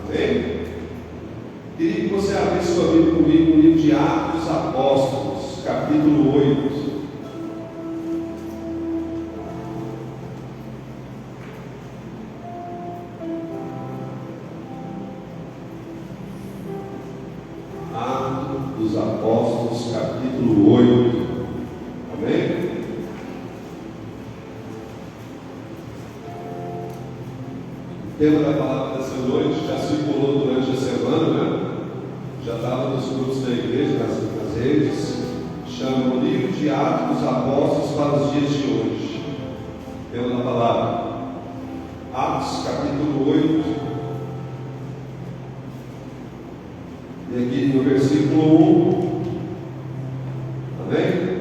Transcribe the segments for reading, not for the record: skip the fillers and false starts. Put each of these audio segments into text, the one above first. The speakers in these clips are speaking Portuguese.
Amém? Queria que você abrisse sua Bíblia comigo no livro de Atos dos Apóstolos, capítulo 8. Atos dos Apóstolos, capítulo 8. Amém? O tema da palavra dessa noite já circulou durante a semana, né? Já estava nos grupos da igreja, nas redes. Chama o livro de Atos dos Apóstolos para os dias de hoje. Tema da palavra. Atos, capítulo 8. E aqui no versículo 1. Amém?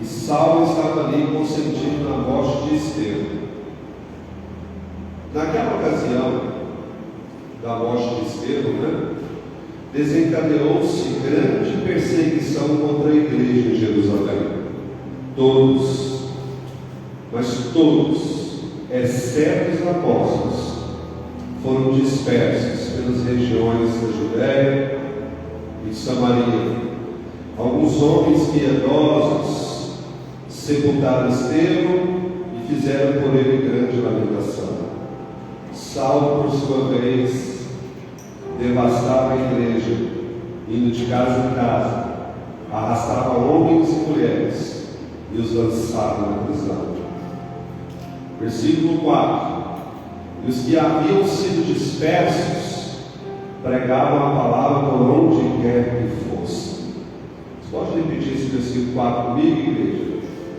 E Saulo estava ali consentindo na morte de Estevão. Naquela ocasião da morte de Estevão, desencadeou-se grande perseguição contra a igreja em Jerusalém. Todos, mas todos, exceto os apóstolos, foram dispersos pelas regiões da Judéia e de Samaria. Alguns homens piedosos sepultaram Estevão e fizeram por ele grande lamentação. Saulo, por sua vez, devastava a igreja, indo de casa em casa, arrastava homens e mulheres e os lançava na prisão. Versículo 4. E os que haviam sido dispersos pregavam a palavra por onde quer que fosse. Você pode repetir esse versículo 4 comigo, igreja?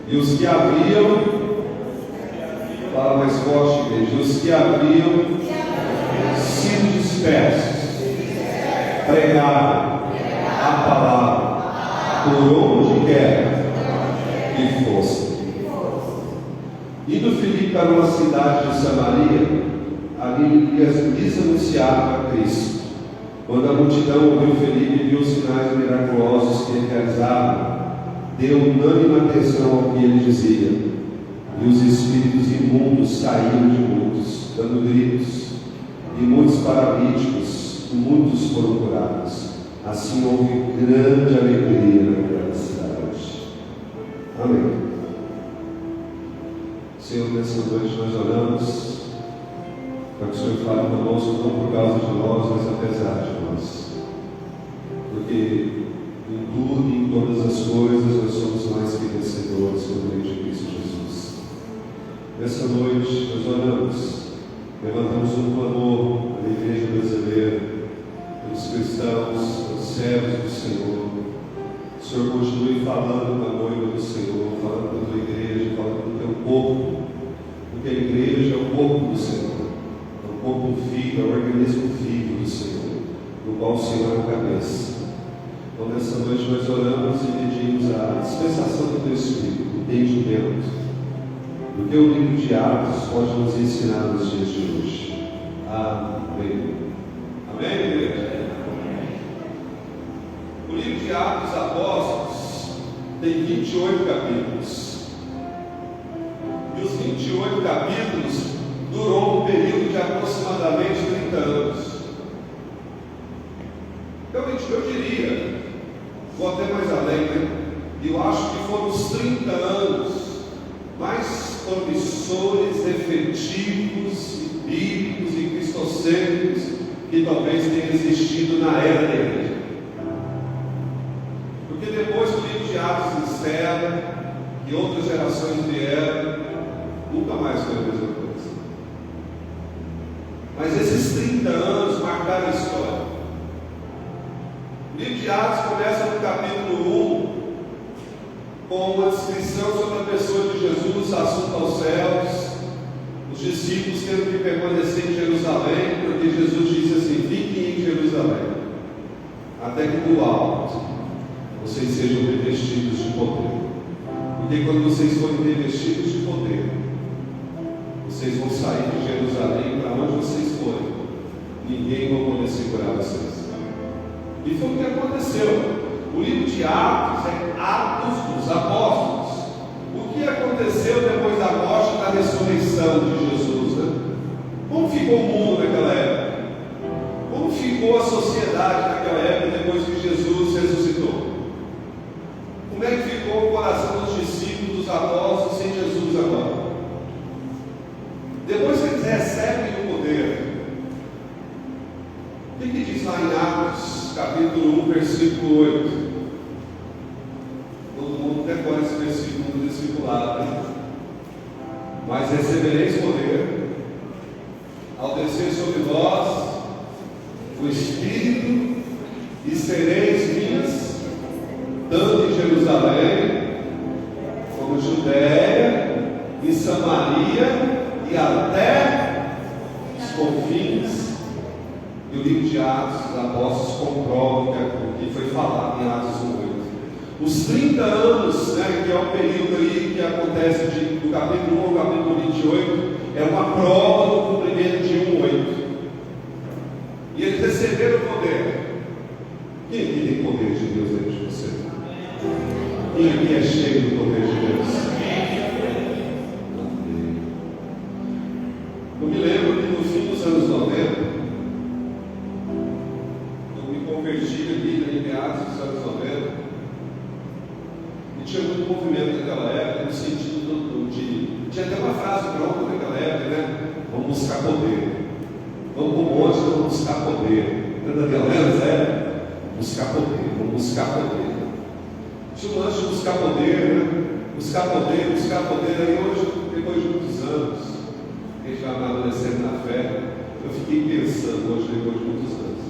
E os que haviam, fala mais forte, igreja, e os que haviam sido dispersos pregavam a palavra por onde quer que fosse. Indo Filipe para uma cidade de Samaria, ali lhes anunciava a Cristo. Quando a multidão ouviu Filipe e viu os sinais miraculosos que ele realizava, deu unânime atenção ao que ele dizia, e os espíritos imundos saíram de muitos, dando gritos, e muitos paralíticos, muitos foram curados. Assim houve grande alegria naquela cidade. Amém. Senhor, nessa noite nós oramos para que o Senhor fale conosco, não por causa de nós, mas apesar de nós. Porque em tudo e em todas as coisas nós somos mais que vencedores por meio de Cristo Jesus. Nessa noite nós oramos, levantamos um clamor na igreja brasileira, pelos cristãos, pelos servos do Senhor. O Senhor continue falando na noiva do Senhor, falando da tua igreja, falando do teu corpo, porque a igreja é o corpo do Senhor, é o corpo vivo, é o organismo vivo do Senhor, do qual o Senhor é a cabeça. Então nessa noite nós oramos e pedimos a dispensação do teu Espírito, o entendimento do que o livro de Atos pode nos ensinar nos dias de hoje. Amém. Amém, igreja? O livro de Atos dos Apóstolos tem 28 capítulos. E os 28 capítulos durou um período de aproximadamente 30 anos. Então eu diria, vou até mais além, eu acho que foram os 30 anos mais promissores, efetivos, bíblicos e cristocêntricos que talvez tenha existido na era da igreja. Porque depois que o livro de Atos encerra e outras gerações vieram, nunca mais foi a mesma coisa. Mas esses 30 anos marcaram a história. O livro de Atos começa no capítulo 1 com uma descrição sobre a pessoa de Jesus, assunto aos céus, os discípulos tendo que permanecer em Jerusalém, porque Jesus disse assim: fiquem em Jerusalém, até que do alto vocês sejam revestidos de poder. Porque quando vocês forem revestidos de poder, vocês vão sair de Jerusalém para onde vocês forem, ninguém vai poder segurar vocês. E foi o que aconteceu. O livro de Atos é Atos dos Apóstolos. O que aconteceu depois da morte e da ressurreição de Jesus? Como ficou o mundo naquela época? sociedade naquela época, depois que Jesus ressuscitou? Como é que ficou o coração dos discípulos, dos apóstolos, sem Jesus agora? Depois que eles recebem o poder, o que diz lá em Atos, capítulo 1, versículo 8? Todo mundo decora esse versículo do discipulado, né? Mas recebereis poder ao descer sobre vós o Espírito, e sereis minhas, tanto em Jerusalém, como Judéia, e Samaria, e até os confins. E o livro de Atos dos Apóstolos comprova o que foi falado em Atos 1:8. Os 30 anos, né, que é o período aí que acontece do capítulo 1 ao capítulo 28, é uma prova do cumprimento de 1:8. E eles receberam o poder. Quem aqui tem poder de Deus dentro de você? Quem aqui é cheio do poder de Deus? Eu me lembro que no fim dos anos 90, eu me converti ali em meados dos anos 90, e tinha muito movimento naquela época, no sentido de. Tinha até uma frase pronta naquela época, né? Vamos buscar poder. Vamos para o monte, vamos buscar poder. Entendeu aquela galera? Buscar poder, vamos buscar poder. Tinha um lance de buscar poder, né? Buscar poder, buscar poder. Aí hoje, depois de muitos anos, a gente já amadurecendo na fé, eu fiquei pensando hoje, depois de muitos anos,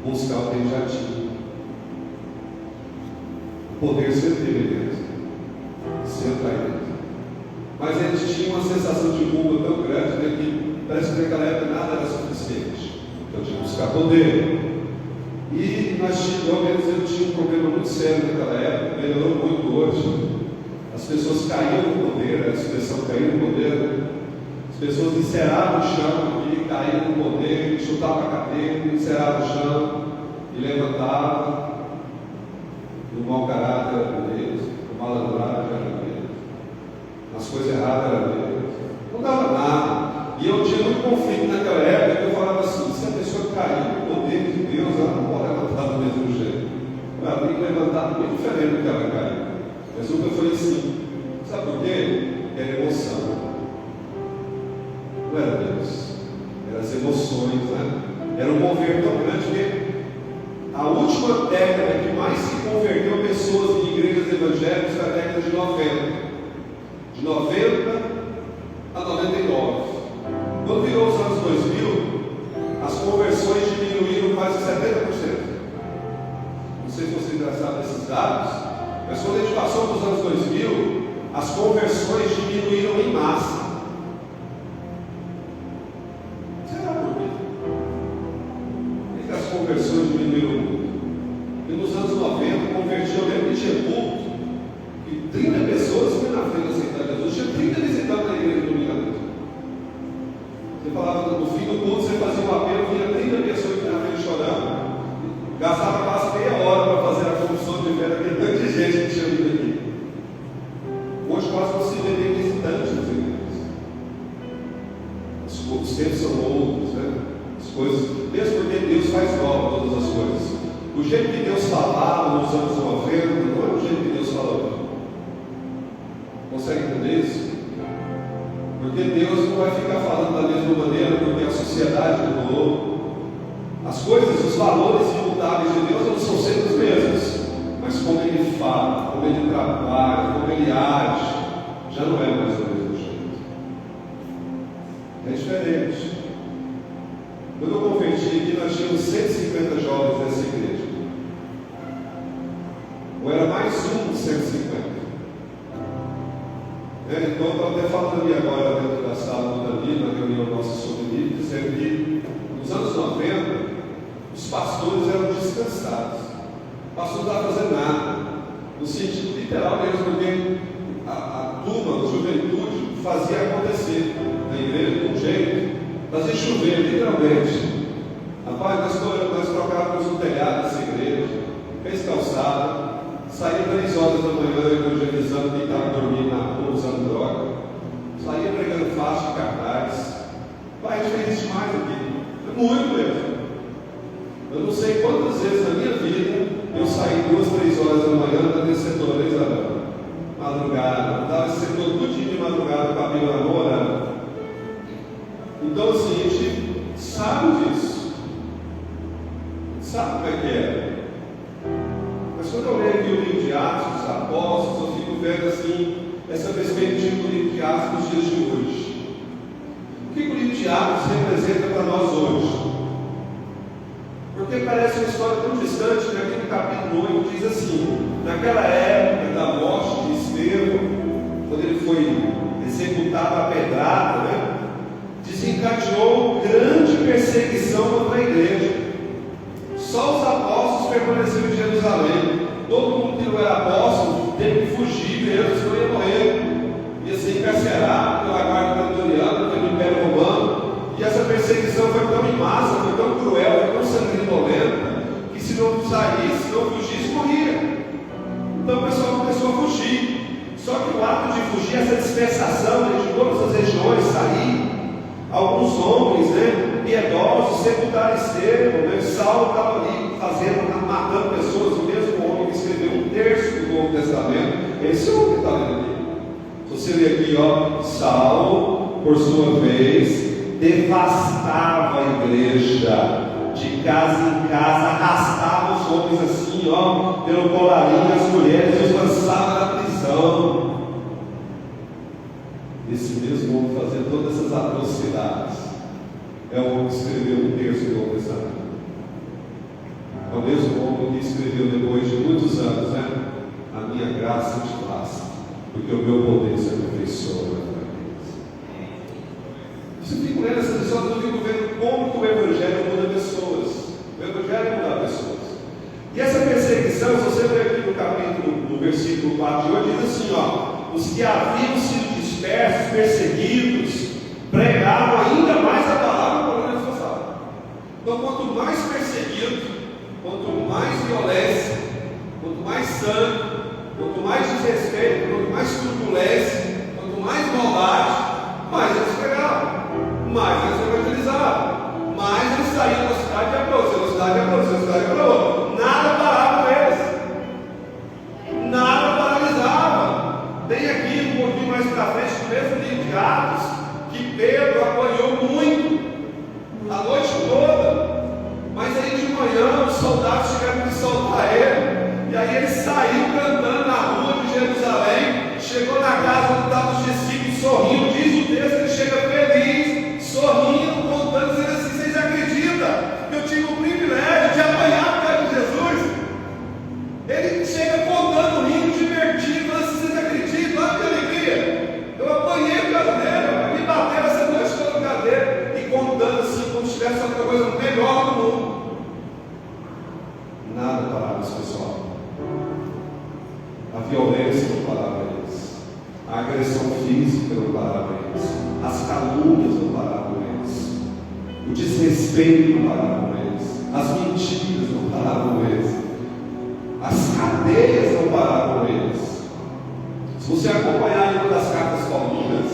buscar o que ele já tinha. O poder sempre teve dentro, sempre aí dentro. Mas eles tinham uma sensação de culpa tão grande, né, que parece que naquela época nada era suficiente. Então tinha que buscar poder. E pelo menos eu tinha um problema muito sério naquela época, melhorou muito hoje. As pessoas caíam no poder, a expressão cair no poder. As pessoas enceravam o chão e caíam no poder, chutavam a cadeira, enceravam o chão e levantavam. O mau caráter era deles, o malandragem era deles, as coisas erradas eram deles. Não dava nada. E eu tinha muito conflito naquela época, que eu falava assim: se a pessoa cair no poder de Deus, ela não pode levantar do mesmo jeito. Ela tem que levantar muito diferente do que ela caiu. Mas nunca foi assim. Sabe por quê? Era emoção. Não era Deus. Eram as emoções, né? Era um mover tão grande que a última década que mais se converteu pessoas em igrejas evangélicas foi a década de 90. De 90 a 99. Quando virou os anos 2000, as conversões diminuíram quase 70%. Não sei se vocês já sabem desses dados, mas quando a gente passou para os anos 2000, as conversões diminuíram em massa. Será por quê? Por que as conversões diminuíram muito? E nos anos 90, convertia, eu lembro que tinha culto, e 30 pessoas iam na frente aceitar Jesus, tinha 30 visitando na igreja do domingo. Você falava, no fim do culto, você fazia um apelo, vinha 30 pessoas aqui na frente chorando, gastava quase meia hora para fazer a confissão de fé daquele tanto de gente que tinha vindo aqui. Hoje quase não se vê nem visitantes nas igrejas. Os tempos são outros, né? As coisas, mesmo porque Deus faz nova todas as coisas. O jeito que Deus falava nos anos 90 não é o jeito que Deus fala hoje. Consegue entender isso? Porque Deus não vai ficar falando da mesma maneira, porque a sociedade mudou. As coisas, os valores imutáveis de Deus não são sempre os mesmos, mas como Ele fala, como Ele trabalha, como Ele age, já não é mais do mesmo jeito. É diferente. Quando eu converti aqui, nós tínhamos 150 jovens nessa igreja. Ou era mais um dos 150. Então, eu estou até falando ali agora dentro da sala do Davi, na reunião nossa sobre livro, dizendo que nos anos 90, os pastores eram descansados. O pastor não estava fazendo nada, no sentido literal mesmo, porque a turma, a juventude, fazia acontecer na igreja de um jeito, fazia chover, literalmente. Rapaz, nós trocávamos o telhado dessa igreja, fez calçada, saía 3 horas da manhã evangelizando quem estava dormindo na rua, usando droga, saía pregando faixa de cartaz. Pai, a gente fez isso demais aqui, é muito mesmo. Eu não sei ficou todo dia de madrugada com a Bíblia na mão orando. Então, assim, a gente sabe disso. Sabe como é que é. Mas quando eu leio aqui o livro de Atos dos Apóstolos, eu fico vendo assim, essa perspectiva do livro de Atos nos dias de hoje. O que o livro de Atos representa para nós hoje? Porque parece uma história tão distante, que aqui no capítulo 8 diz assim: naquela época da morte de Estevão, quando ele foi executado a pedrada, né, desencadeou grande perseguição contra a igreja. Só os apóstolos permaneceram em Jerusalém. Todo mundo que não era apóstolo teve que fugir mesmo, senão ia morrer. Ia ser encarcerado pela guarda pretoriana, pelo Império Romano. E essa perseguição foi tão em massa, foi tão cruel, foi tão sanguinolenta, que se não saísse, se não fugisse, morria. Então o pessoal começou a fugir. Só que o ato de fugir, essa dispersação de todas as regiões, sair, alguns homens, né, piedosos, sepultaram Estevão, né? Saulo estava ali matando pessoas, o mesmo homem que escreveu 1/3 do Novo Testamento. Esse homem que está lendo aqui. Se você ler aqui, ó, Saulo, por sua vez, devastava a igreja, de casa em casa, arrastava os homens assim, ó, pelo colarinho, as mulheres, os lançava na prisão. Esse mesmo homem fazendo todas essas atrocidades é o homem que escreveu 1/3 do Novo Testamento. É o mesmo homem que escreveu depois de muitos anos, né? A minha graça te basta, porque o meu poder se aperfeiçoa na tua vida. Você fica lendo essas histórias, eu fico vendo como que o Evangelho muda pessoas. O Evangelho muda pessoas. E essa perseguição, se você ler aqui no capítulo, no versículo 4 de hoje, diz assim, ó: os que haviam sido dispersos, perseguidos, pregavam ainda mais a palavra por onde eles passavam. Então, quanto mais perseguido, quanto mais violência, quanto mais sangue, quanto mais desrespeito, quanto mais turbulência, quanto mais maldade, mais eles pregavam, mais eles evangelizavam, mais eles saíam da cidade e para outra, da cidade e para outra, da cidade e para outra. Nada parava eles, nada paralisava. Tem aqui um pouquinho mais para frente, no mesmo livro de Atos, que Pedro apanhou muito, a noite toda, mas aí de manhã os soldados tiveram que soltar ele, e aí ele saiu cantando na rua de Jerusalém, chegou na casa onde estavam os discípulos sorrindo, diz o texto, ele chega feliz, sorrindo, contando, dizendo assim: vocês acreditam? Eu tive o privilégio de apanhar por causa de Jesus. Ele chega contando, rindo, divertido, falando assim: vocês acreditam? Olha que alegria, eu apanhei por causa dele, me bateram essa noite toda por causa dele, e contando assim, como se tivesse outra coisa melhor do mundo. Nada parava esse pessoal. A violência não parava eles, a agressão física não parava eles, as calúnias não paravam eles, o desrespeito não parava eles, as mentiras não paravam eles, as cadeias não paravam eles. Se você acompanhar em uma das cartas paulinas,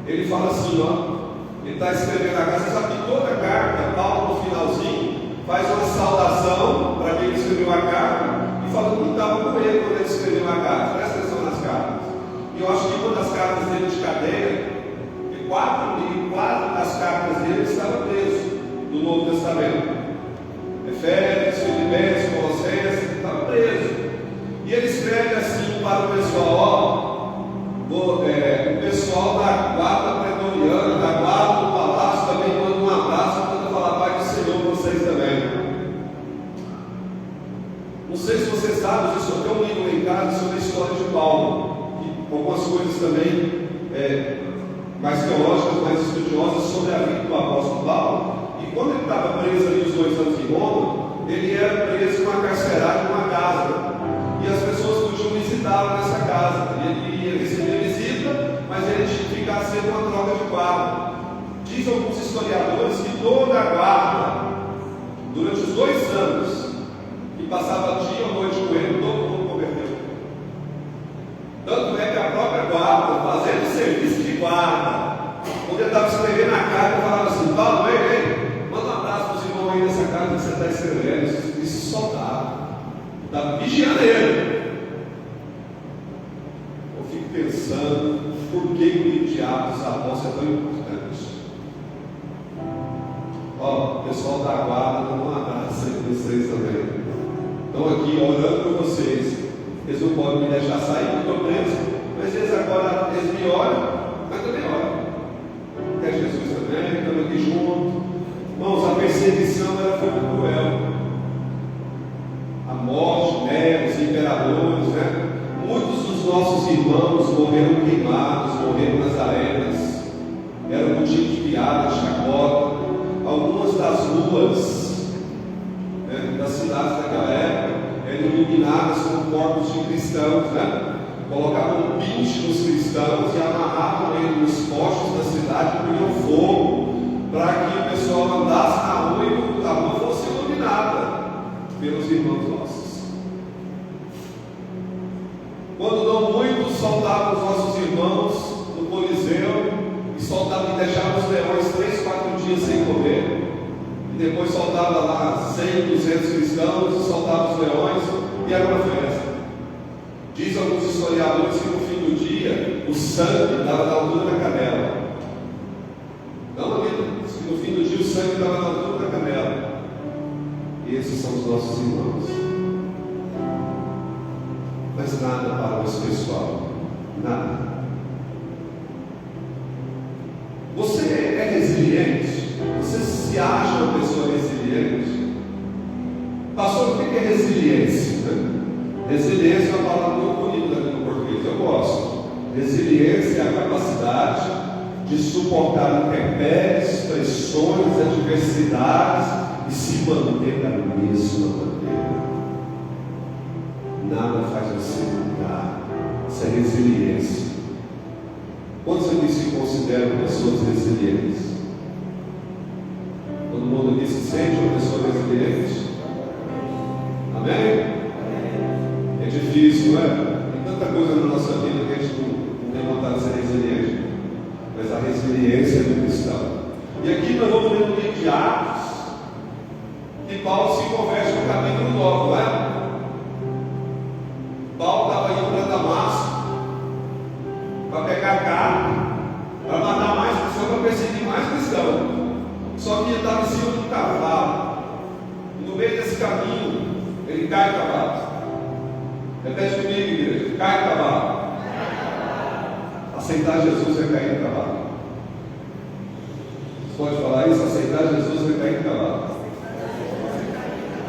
ele fala assim, ó, ele está escrevendo a carta. Você sabe que toda carta, Paulo no finalzinho faz uma saudação para quem escreveu a carta e fala que estava com ele quando ele escreveu a carta. Presta atenção nas cartas. E eu acho que uma das cartas dele de cadeia, quatro das cartas dele estavam presos do Novo Testamento. Efésios, Filipenses, Colossenses, estava preso. E ele escreve assim para o pessoal, ó, o pessoal da guarda pretoriana, da guarda do palácio, também manda um abraço, manda falar paz do Senhor para vocês também. Não sei se você sabe, eu só tenho um livro em casa sobre a história de Paulo, e algumas coisas também mais teológicas, mais estudiosas sobre a vida do apóstolo Paulo. E quando ele estava preso ali os 2 anos em Roma, ele era preso numa carcerária, numa casa, e as pessoas podiam visitá-lo nessa casa. Ele ia receber visita, mas ele tinha que ficar sendo uma troca de guarda. Diz alguns historiadores que toda a guarda, durante os 2 anos que passava dia ou noite com ele, todo mundo converteu. Tanto é que a própria guarda, fazendo serviço de guarda, quando ele estava escrevendo a carta, falava assim: Paulo, ei, manda um abraço para os irmãos aí nessa carta que você está escrevendo. Isso soldado, está vigiando ele. Eu fico pensando pensando por que o livro de Atos Apóstolos é tão importante. Ó, o pessoal da guarda, dá um abraço aí para vocês também. Estão aqui orando por vocês. Eles não podem me deixar sair, porque eu estou preso. Mas eles agora, eles me olham, mas também olham. Quer Jesus também, estamos aqui juntos. Irmãos, a perseguição foi muito cruel. A morte, né, os imperadores, né? Muitos dos nossos irmãos morreram queimados, morreram nas arenas. Era motivo de piada, chacota. Algumas das ruas, né, das cidades daquela época eram iluminadas com corpos de cristãos, né? Colocavam um pinche nos cristãos e amarravam eles nos postes da cidade e punham fogo para que o pessoal andasse na rua e a rua fosse iluminada pelos irmãos nossos. Quando não muitos soltavam os nossos irmãos no Coliseu e soltavam e deixavam os leões 3, 4 dias sem comer, e depois soltava lá 100, 200 cristãos e soltava os leões e era uma festa. Diz alguns historiadores que no fim do dia o sangue estava na altura da canela. Não, amigo, que no fim do dia o sangue estava na altura da canela. E esses são os nossos irmãos. Mas nada para esse pessoal. Nada. Você é resiliente? Você se acha uma pessoa resiliente? Pastor, o que é resiliência? Resiliência é uma palavra muito bonita aqui no português, eu gosto. Resiliência é a capacidade de suportar intempéries, pressões, adversidades e se manter da mesma maneira. Nada faz você mudar. Isso é resiliência. Quantos aqui se consideram pessoas resilientes? Todo mundo aqui se sente uma pessoa resiliente? Amém? É difícil, não é? Tem tanta coisa na nossa vida que a gente não tem vontade de ser resiliente. Mas a resiliência é do cristão. E aqui nós vamos ver no livro de Atos que Paulo se converte no capítulo 9, não é? Paulo estava indo para Damasco para pegar carne, para matar mais pessoas, para perseguir mais cristãos. Só que ele estava em cima de um cavalo. E no meio desse caminho, ele cai do cavalo. Repete comigo, igreja. Cai do cavalo. Aceitar Jesus é cair do cavalo. Você pode falar isso? Aceitar Jesus é cair do cavalo.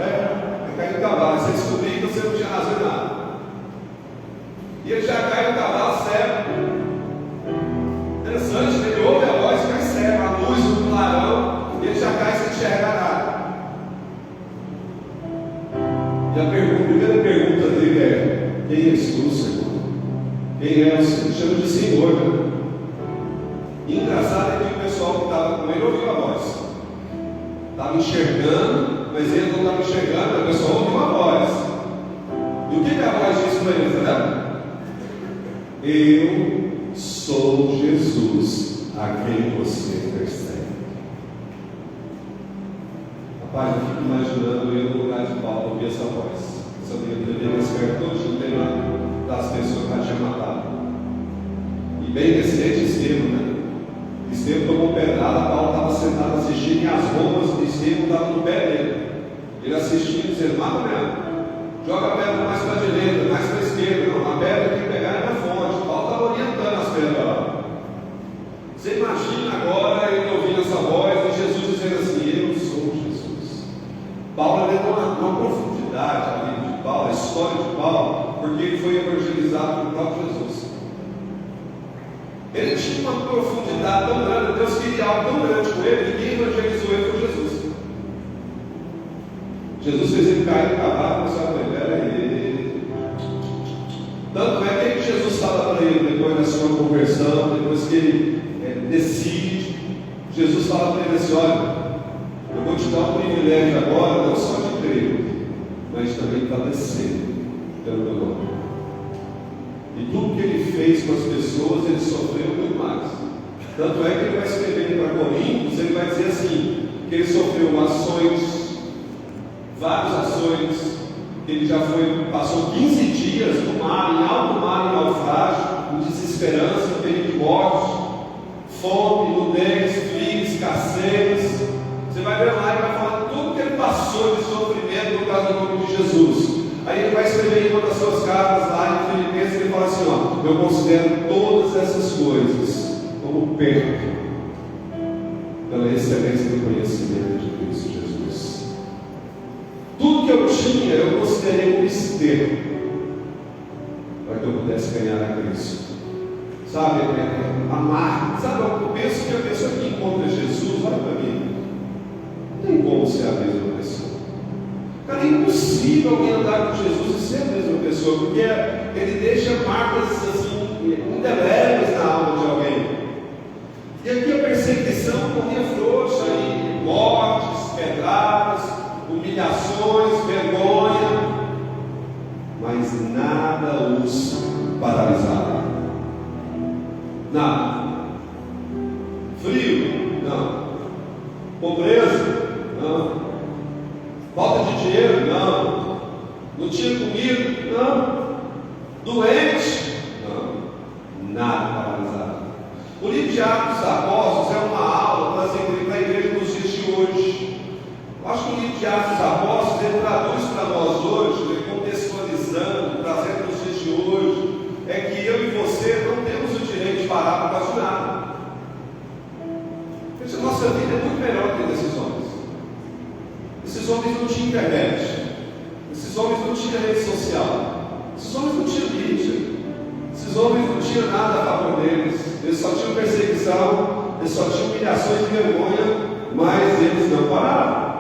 É cair do cavalo. Você descobriu que você não tinha razão em nada. E ele já cai do cavalo cego. Interessante, ele ouve a voz e cai cego. A luz do clarão, e ele já cai sem enxergar nada. E a primeira pergunta dele é: quem és tu, Senhor? Quem é o Senhor? Chama de Senhor, né? E engraçado é que o pessoal que estava com ele ouviu a voz. Estava enxergando, mas ele não estava enxergando, o pessoal ouviu a voz. E o que a voz disse para ele? Né? Eu sou Jesus, a quem você persegue. Rapaz, eu fico imaginando eu no lugar de Paulo ouvir essa voz. Essa brincadeira esperto todo dia das pessoas que tinha matado. E bem recente Estevão, né? Estevão tomou pedrada, Paulo estava sentado assistindo e as roupas de Estevão estavam no pé dele. Ele assistindo e dizendo: mata mesmo. Joga a pedra mais para a direita, mais para a esquerda. Não, a pedra tem que pegar na fonte. Paulo estava orientando as pedras lá. Você imagina agora ele ouvindo essa voz e Jesus dizendo assim: eu sou Jesus. Paulo deu uma profundidade a vida de Paulo, a história de Paulo, porque ele foi evangelizado pelo próprio Jesus. Ele tinha uma profundidade tão grande, Deus queria algo tão grande com ele, que quem evangelizou ele foi Jesus. Jesus fez ele cair do cavalo, mas sabe, ele. Tanto é que Jesus fala para ele, depois da sua conversão, depois que ele decide, Jesus fala para ele assim: olha, eu vou te dar um privilégio agora, não só de crer, mas também de padecer pelo meu nome. E tudo que ele fez com as pessoas, ele sofreu muito mais. Tanto é que ele vai escrever para Coríntios, ele vai dizer assim, que ele sofreu ações, várias ações, que ele já passou 15 dias no mar, em alto mar, em naufrágio, em desespero. desesperança, perigo de morte, fome, nudez, frio, escassez. Você vai ver lá e vai falar tudo que ele passou de sofrimento por causa do nome de Jesus. Aí ele vai escrever em uma das suas cartas lá em Filipenses, ele fala assim, ó: eu considero todas essas coisas como perda pela excelência do conhecimento de Cristo Jesus. Tudo que eu tinha, eu considerei como esterco, para que eu pudesse ganhar a Cristo. Sabe, amar. Sabe, eu penso que a pessoa que encontra Jesus, olha para mim, não tem como ser a mesma pessoa. Cara, é impossível alguém andar com Jesus e ser a mesma pessoa, porque ele deixa marcas assim, indeléveis na alma de alguém. E aqui a perseguição corria frouxa, e mortes, pedradas, humilhações, vergonha, mas nada os paralisava. Nada. Frio? Não. Pobreza? Não. Falta de dinheiro? Não. Não tinha comida? Não. Doente? Não. Nada paralisado. O livro de Atos dos Apóstolos é uma aula para a igreja nos dias de hoje. Eu acho que o livro de Atos dos Apóstolos ele traduz para nós hoje, contextualizando, trazendo para os dias de hoje, é que eu e você não temos o direito de parar por causa de nada. Porque a nossa vida é muito melhor que desses homens. Esses homens não tinham internet, esses homens não tinham rede social, esses homens não tinham mídia, esses homens não tinham nada a favor deles, eles só tinham perseguição, eles só tinham humilhações e vergonha, mas eles não pararam.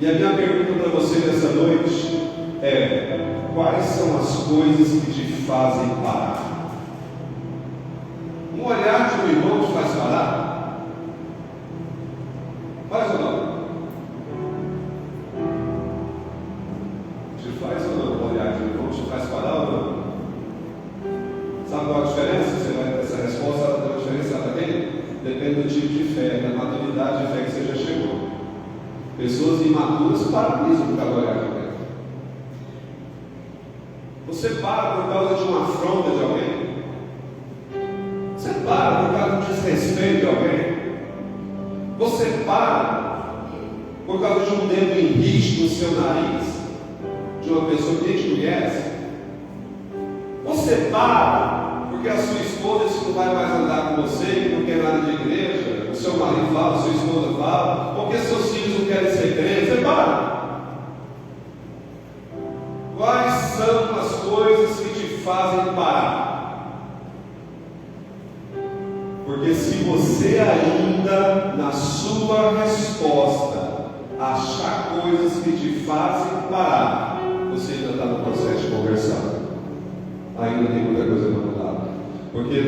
E a minha pergunta para você nessa noite é: quais são as coisas que te fazem parar? Um olhar de um irmão te faz parar? Faz ou não? Te faz ou não? Um olhar de um irmão te faz parar ou não? Sabe qual a diferença? Você vai ter essa resposta, sabe qual a diferença também? Depende do tipo de fé, da maturidade de fé que você já chegou. Pessoas imaturas paralisam por causa do olhar de alguém. Você para por causa de uma afronta de alguém? Você para por causa de um desrespeito de alguém? Você para por causa de um dedo em risco no seu nariz de uma pessoa que nem te conhece? Você para porque a sua esposa disse que não vai mais andar com você, que não quer nada de igreja, o seu marido fala, a sua esposa fala, porque seus filhos não querem ser crentes? Você para. Quais são as coisas que te fazem parar? Porque se você ainda, na sua resposta, achar coisas que te fazem parar, você ainda está no processo de conversão. Ainda tem muita coisa para mudar. Porque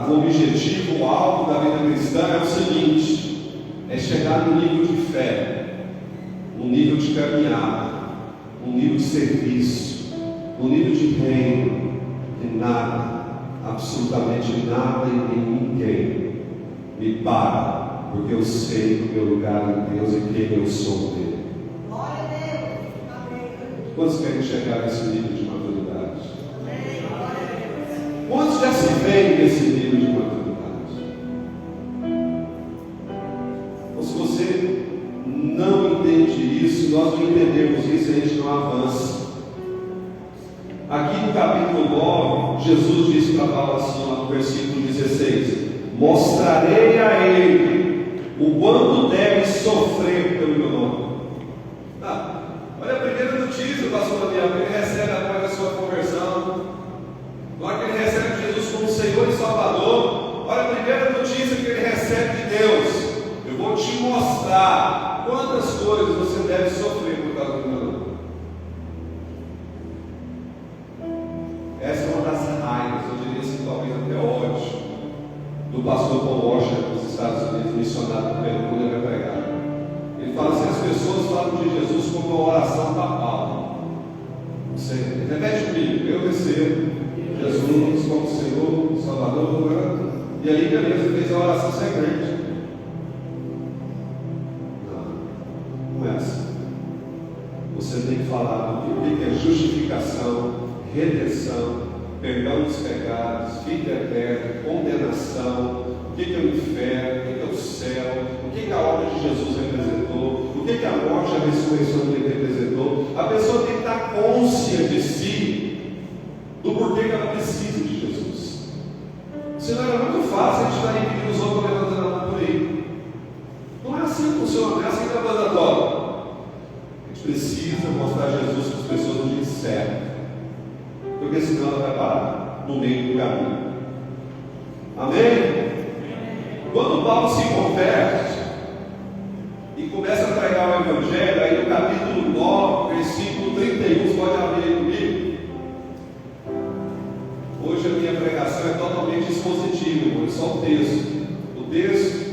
o objetivo, o alvo da vida cristã é o seguinte: é chegar no nível de fé, no nível de caminhada, no nível de serviço, no nível de reino, que nada, absolutamente nada e nem ninguém me para, porque eu sei o meu lugar em Deus e quem eu sou nele. Glória a Deus. Amém. Quantos querem chegar nesse nível de maturidade? Amém. Glória a Deus. Quantos já se veem nesse nível de maturidade? Ou se você não entende isso, nós não entendemos isso, a gente não avança. Aqui no capítulo 9, Jesus disse para Paulo assim, lá no versículo 16: mostrarei a ele o quanto deve sofrer pelo meu nome. Olha a primeira notícia, pastor Daniel, que ele recebe após a sua conversão. Agora que ele recebe Jesus como Senhor e Salvador, olha a primeira notícia que ele recebe de Deus: eu vou te mostrar quantas coisas você deve sofrer por causa do meu nome. Essa é uma das raivas, eu diria assim, talvez até ódio, do pastor Paul Washer nos Estados Unidos, missionário do Peru, quando ele vai pregar. Ele fala assim: as pessoas falam de Jesus como uma oração papal. Você repete comigo: eu recebo Jesus como Senhor, Salvador, e ali beleza, fez a oração secreta. Não é assim. Você tem que falar do que é justificação, redenção, perdão dos pecados, vida eterna, condenação, o que é o inferno, o que é o céu, o que a obra de Jesus representou, o que a morte e a ressurreição dele representou. A pessoa tem que estar consciente de si, do porquê que ela precisa de Jesus. Senão era muito fácil a gente estar impedindo os outros levantando a mão por aí. Não é assim que funciona, não é assim que a banda toca. A gente precisa mostrar Jesus para as pessoas no dia certo, porque senão ela vai parar no meio do caminho. Amém? Quando Paulo se converte e começa a pregar o Evangelho, aí no capítulo 9, versículo 31, você pode abrir aí comigo. Hoje a minha pregação é totalmente expositiva, irmão, é só o texto. O texto,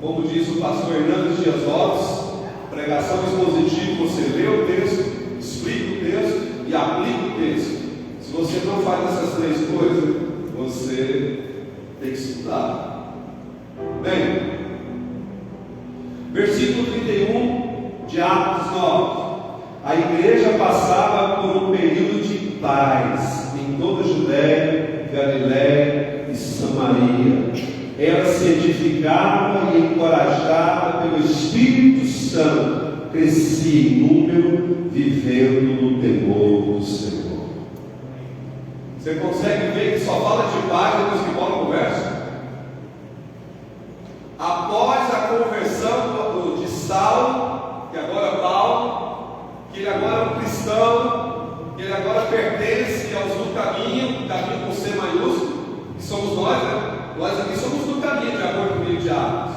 como diz o pastor Hernandes Dias Lopes, pregação expositiva, você lê o texto, explica o texto e aplica o texto. Se você não faz essas três coisas, você tem que estudar. Bem, versículo 31 de Atos 9. A igreja passava por um período de paz em toda a Judéia, Galiléia e Samaria. Ela se edificava e encorajada pelo Espírito Santo, crescia em número, vivendo no temor do Senhor. Você consegue ver que só fala de paz depois que Paulo conversa? Após a conversão de Saulo, que agora é Paulo, que ele agora é um cristão, que ele agora pertence aos do caminho com C maiúsculo, que somos nós, né? Nós aqui somos do caminho, de acordo com o livro de Atos.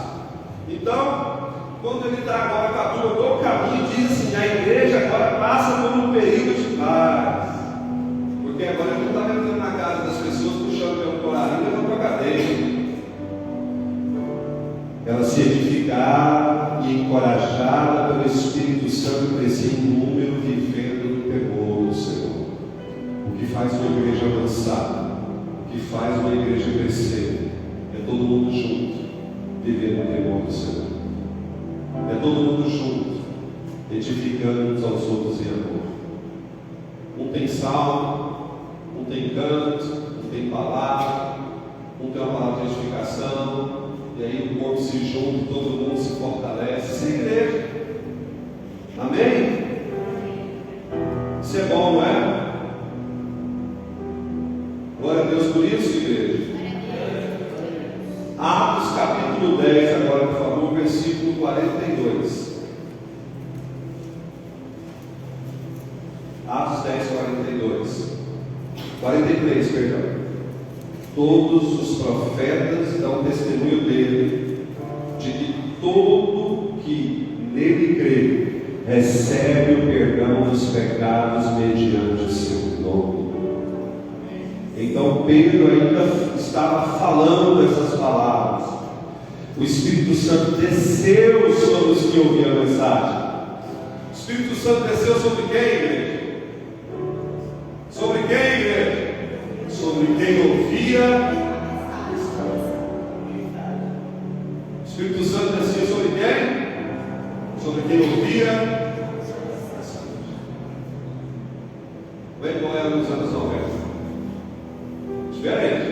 Então, quando ele está agora com a turma do caminho, diz assim: a igreja agora passa por um período de paz, porque agora ele não está entrando na casa das pessoas puxando pelo colarinho e levando para a cadeia. Ela se edificava e encorajada pelo Espírito Santo, crescia em número, vivendo no temor do Senhor. O que faz uma igreja avançar, o que faz uma igreja crescer, é todo mundo junto, vivendo no temor do Senhor. É todo mundo junto, edificando uns aos outros em amor. Um tem salmo, um tem canto, um tem palavra, um tem uma palavra de edificação. E aí o corpo se junta, todo mundo se fortalece. Isso é igreja. Amém? Isso é bom, não é? Glória a Deus por isso, igreja. Atos capítulo 10, agora por favor, versículo 42. Atos 10, 42. 43, perdão. Todos os profetas dão testemunho dele, de que todo que nele crê recebe o perdão dos pecados mediante o seu nome. Então Pedro ainda estava falando essas palavras. O Espírito Santo desceu sobre os que ouviam a mensagem. O Espírito Santo desceu sobre quem, igreja? Sobre quem, igreja? Sobre quem ouvia. O Espírito Santo descia sobre quem? Sobre quem ouvia. Como era nos anos 90? Diferente.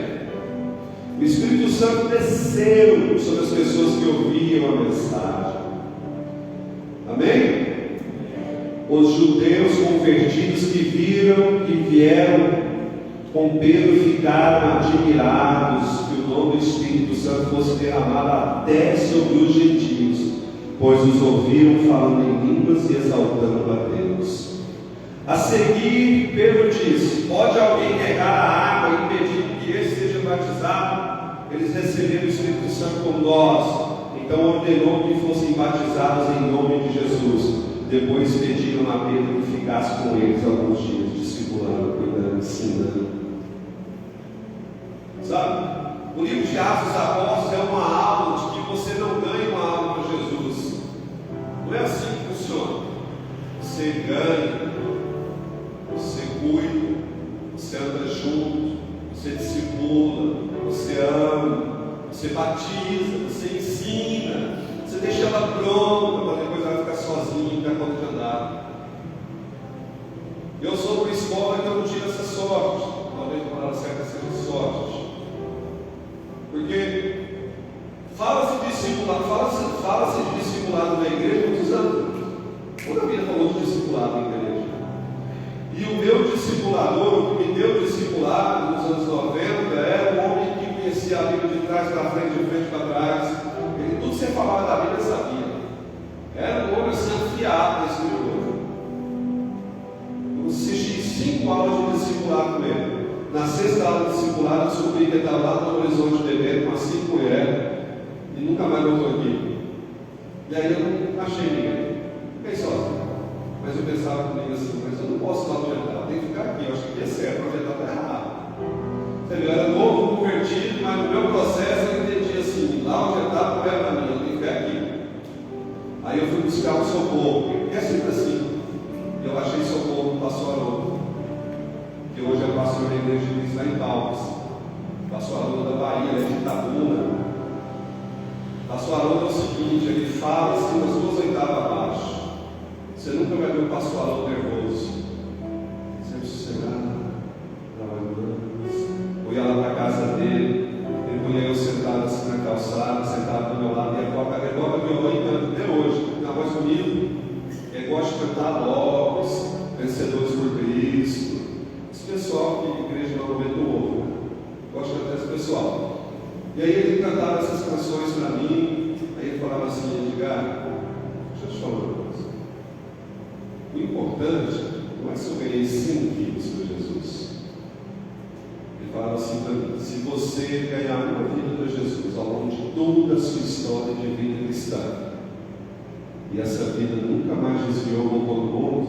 O Espírito Santo desceu sobre as pessoas que ouviam a mensagem. Amém? Os judeus convertidos que viram e vieram com Pedro ficaram admirados que o dom do Espírito Santo fosse derramado até sobre os gentios, pois os ouviram falando em línguas e exaltando a Deus. A seguir, Pedro diz: pode alguém negar a água e impedir que este seja batizado? Eles receberam o Espírito Santo como nós. Então ordenou que fossem batizados em nome de Jesus. Depois pediram a Pedro que ficasse com eles alguns dias, discipulando, cuidando, ensinando. Sabe? O livro de Atos dos Apóstolos é uma aula de que você não ganha uma aula para Jesus. Não é assim que funciona. Você ganha, você cuida, você anda junto, você discipula, você ama, você batiza, você ensina, você deixa ela pronta para depois ela ficar sozinha e dar conta de andar. Eu sou do escola, então eu não tive essa sorte. talvez a palavra certa seja sorte. Porque fala-se de discipulado na igreja muitos anos. Toda a vida falou de discipulado na igreja. E o meu discipulador, o que me deu discipulado nos anos 90, era um homem que conhecia a Bíblia de trás para frente, de frente para trás. Ele, tudo que você falava da Bíblia, sabia. Era um homem assim, afiado na escritura. Eu assisti 5 aulas de discipulado com ele. Na 6ª aula de discipulado, eu descobri que ele estava lá no Horizonte bebendo com as 5 mulheres e nunca mais voltou aqui. E aí eu não achei ninguém. Fiquei sozinho. Mas eu pensava comigo assim, mas eu não posso lá no jantar, eu tenho que ficar aqui. Eu acho que é certo, o jantar está errado. Você viu, eu era novo, convertido, mas no meu processo eu entendi assim, lá o jantar não é para mim, eu tenho que ficar aqui. Aí eu fui buscar o socorro, porque é sempre assim. Eu achei socorro no pastor Haroldo, que hoje é pastor da igreja de Cristo lá em Palmas. Pastor Haroldo da Bahia, ele é de Itabuna. Pastor Haroldo é o seguinte, ele fala assim umas 2 oitavas abaixo. Você nunca vai ver o pastor Haroldo nervoso. Sempre sossegado, trabalhando. Eu ia lá para a casa dele, ele punha eu sentado assim na calçada, sentado do meu lado, e ele toca violão e canta até hoje. Na voz bonita. Ele gosta de cantar louvores, vencedores por Cristo. Esse pessoal que a igreja normalmente não ouve, né? Gosta de cantar esse pessoal. E aí ele cantava essas canções para mim, aí ele falava assim, Edgar, deixa eu te falar uma coisa. O importante não é se eu ganhei 100 quilos para Jesus. Ele falava assim para mim, se você ganhar uma vida para Jesus ao longo de toda a sua história de vida cristã, e essa vida nunca mais desviou o todo mundo,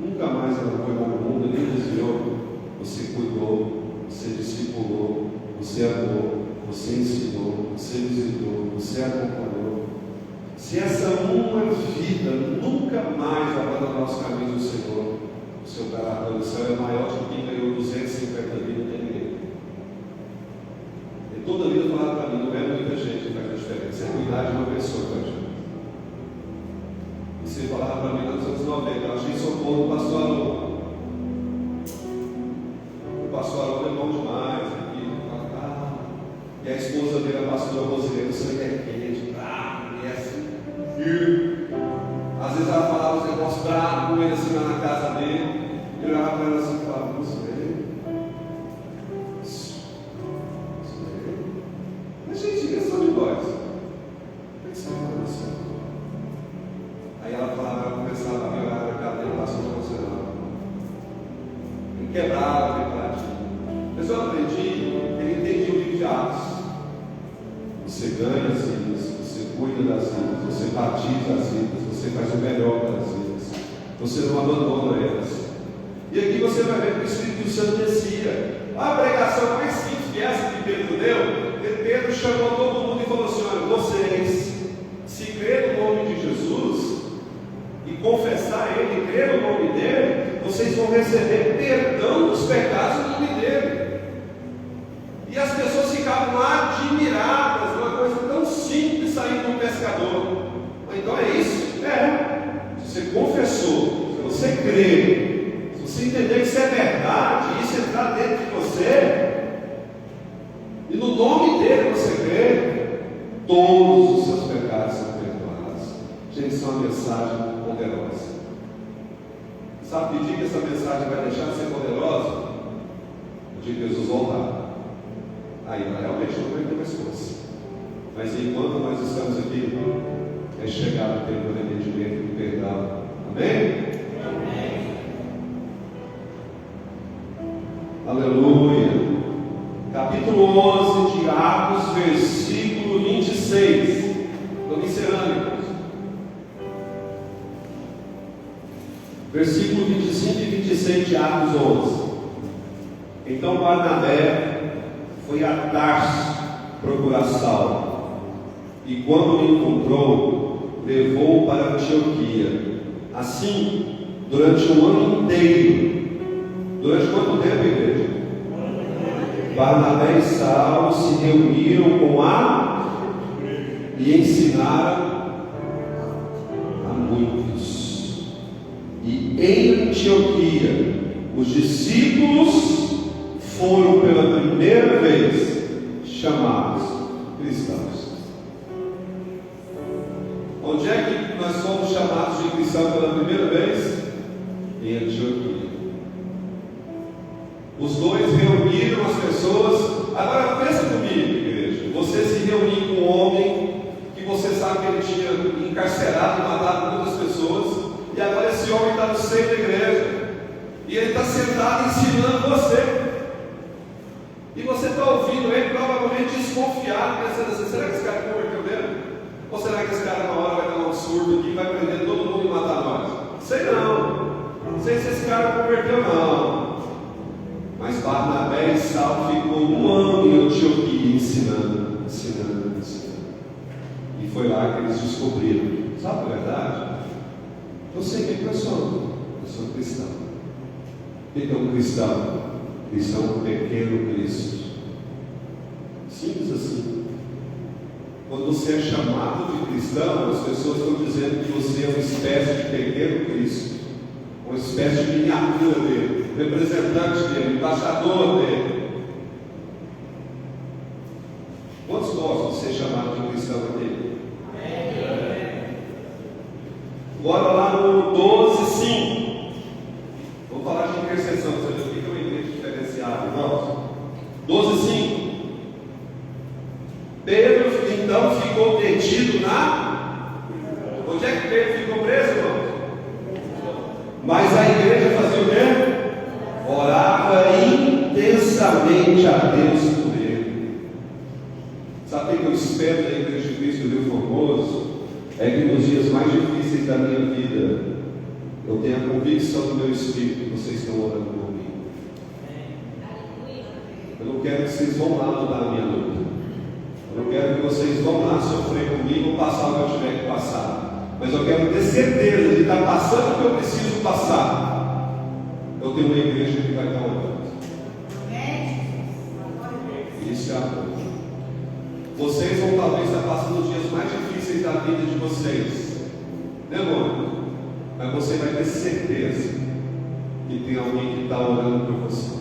nunca mais ela foi para o mundo, nem desviou, você cuidou, você discipulou, você amou, você ensinou, você visitou, você acompanhou. Se essa uma vida nunca mais abandonar os caminhos do Senhor, o seu galardão do céu é maior do que quem ganhou 250 vidas, não tem ninguém. E toda a vida falava para mim, não é muita gente que faz a diferença, é cuidar de uma pessoa que faz a diferença. E você falava para mim nos anos 90, eu achei socorro do pastor Haroldo. O pastor Haroldo é bom demais, e a esposa dele, a pastora Rosilene, sangue é quente, bravo, e assim, firme. Às vezes ela falava uns negócios bravos com ele assim lá na casa dele. Eu olhava para ela assim e falava, isso aí. Mas gente, é só de voz. Por que você está falando assim? Aí ela falava, ela começava a me olhar na cara dele, passou para você lá. Ele quebrava, mas eu aprendi, ele entendia o livro de Atos. Você ganha as vidas, você cuida das vidas, você batiza as vidas, você faz o melhor das vidas, você não abandona elas. E aqui você vai ver que o Espírito Santo descia. A pregação mais simples que essa que Pedro deu, Pedro chamou todo mundo e falou assim: olha, vocês, se crer no nome de Jesus e confessar Ele e crer no nome dele, vocês vão receber perdão dos pecados no nome dele. E as pessoas ficavam lá admiradas, uma coisa tão simples sair de um pescador. Então é isso? Se você confessou, se você crê, se você entender que isso é verdade, isso entrar dentro de você, e no nome dele você crê, todos os seus pecados são perdoados. Gente, isso é uma mensagem poderosa. Sabe que dia que essa mensagem vai deixar de ser poderosa? O dia que Jesus voltar. Aí realmente não vai ter mais força. Mas enquanto nós estamos aqui, é chegado o tempo do arrependimento e do perdão. Amém? Amém. Aleluia. Capítulo 11 de Atos, versículo 26. Estou encerrando. Versículo 25 e 26 de Atos 11. Então Barnabé foi a Tarso procurar Saulo, e quando o encontrou, levou-o para Antioquia. Assim, durante um ano inteiro. Durante quanto tempo, igreja? Barnabé e Saulo se reuniram com e ensinaram a muitos. E em Antioquia, os discípulos foram pela primeira vez chamados cristãos. Onde é que nós fomos chamados de cristão pela primeira vez? Em Antioquia. Os dois reuniram as pessoas. Agora pensa comigo, igreja. Você se reunir com um homem que você sabe que ele tinha encarcerado e matado muitas pessoas, e agora esse homem está no seio da igreja, e ele está sentado ensinando você. E você está ouvindo ele provavelmente desconfiado, pensando assim: será que esse cara converteu mesmo? Ou será que esse cara uma hora vai dar um surdo aqui e vai prender todo mundo e matar nós? Sei não. Não sei se esse cara converteu não. Mas Barnabé e Saulo ficou um ano em Antioquia ensinando. E foi lá que eles descobriram. Sabe a verdade? Eu sei quem eu sou. Eu sou cristão. O que é um cristão? Cristão é um pequeno Cristo. Simples assim. Quando você é chamado de cristão, as pessoas estão dizendo que você é uma espécie de pequeno Cristo, uma espécie de miniatura dele, representante dele, embaixador dele. Quantos gostam de ser chamados de cristão aqui? Agora lá no 12:5. Vou falar de intercessão, você vê o que é uma igreja diferenciada, irmãos? 12:5. Pedro então ficou detido na... Onde é que Pedro ficou preso, irmãos? Mas a igreja fazia o quê? Orava intensamente a Deus por ele. Sabe o que eu espero da Igreja de Cristo do Rio Formoso? É que nos dias mais difíceis da minha vida, eu tenho a convicção do meu espírito que vocês estão orando por mim. Eu não quero que vocês vão lá mudar a minha luta. Eu não quero que vocês vão lá sofrer comigo ou passar o que eu tiver que passar. Mas eu quero ter certeza de estar passando o que eu preciso passar. Eu tenho uma igreja que vai estar orando. Isso é amor. Vocês vão talvez estar passando os dias mais difíceis da vida de vocês. Demônio. Mas você vai ter certeza que tem alguém que está orando por você.